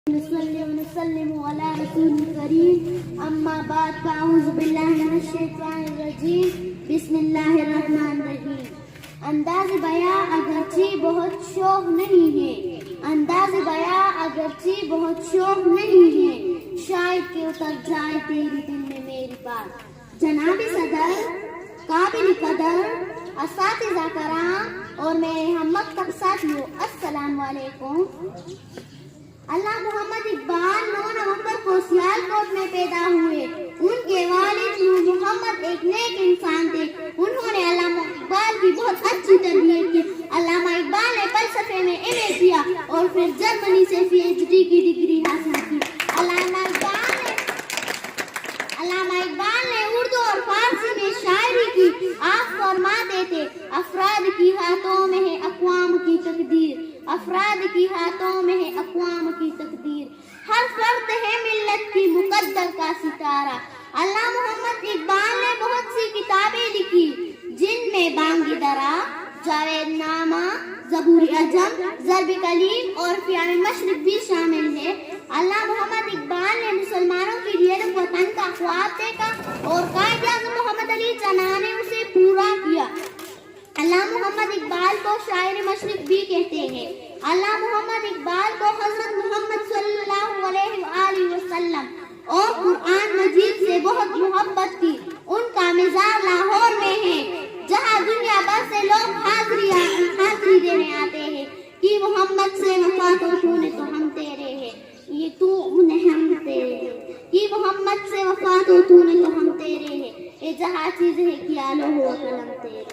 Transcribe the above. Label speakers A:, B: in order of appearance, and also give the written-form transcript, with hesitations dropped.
A: نصلي ونسلم على رسول الكريم اما بعد فاعوذ باللہ من الشیطان الرجیم بسم اللہ الرحمن الرحیم۔ انداز بیاں اگرچہ بہت شوق نہیں ہے، انداز بیاں اگرچہ بہت شوق نہیں ہے، شاید کہ اتر جائے تیری دل میں میری بات۔ جناب صدر، قابل قدر، اساتذہ کرام اور میرے ہم مکتب ساتھیوں، السلام علیکم۔ علامہ محمد اقبال 9 نومبر کو سیالکوٹ میں پیدا ہوئے۔ ان کے والد نور محمد ایک نیک انسان تھے۔ انہوں نے علامہ اقبال کی بہت اچھی تربیت کی۔ علامہ اقبال نے فلسفے میں ایم اے کیا اور پھر جرمنی سے پی ایچ ڈی کی ڈگری حاصل کی۔ علامہ اقبال نے اردو اور فارسی میں شاعری کی۔ آپ فرماتے تھے، افراد کی ہاتھوں میں ہے اقوام کی تقدیر، افراد کی ہاتھوں میں ہے اقوام کی تقدیر، ہر فرد ہے ملت کی مقدر کا ستارہ۔ علامہ محمد اقبال نے بہت سی کتابیں لکھی جن میں بانگی درا، جاوید نامہ، زبور عجم، ضرب کلیم اور فیام مشرق بھی شامل ہے۔ علامہ محمد اقبال نے مسلمانوں کے لیے وطن کا خواب دیکھا اور قائد اعظم محمد علی جناح نے اسے پورا کیا۔ علامہ محمد اقبال کو شاعر مشرق بھی کہتے ہیں۔ علامہ محمد اقبال کو حضرت محمد صلی اللہ علیہ وآلہ وسلم اور قرآن مجید سے بہت محبت تھی۔ ان کا مزار لاہور میں ہے، جہاں دنیا بھر سے لوگ حاضری دینے آتے ہیں کہ محمد سے وفا تو نے تو ہم تیرے ہیں، یہ تو انہیں ہم تیرے ہیں، کہ محمد سے وفا تو نے تو ہم تیرے ہیں، یہ جہاں چیز ہے کہ آلو ہوا قلم تیرے۔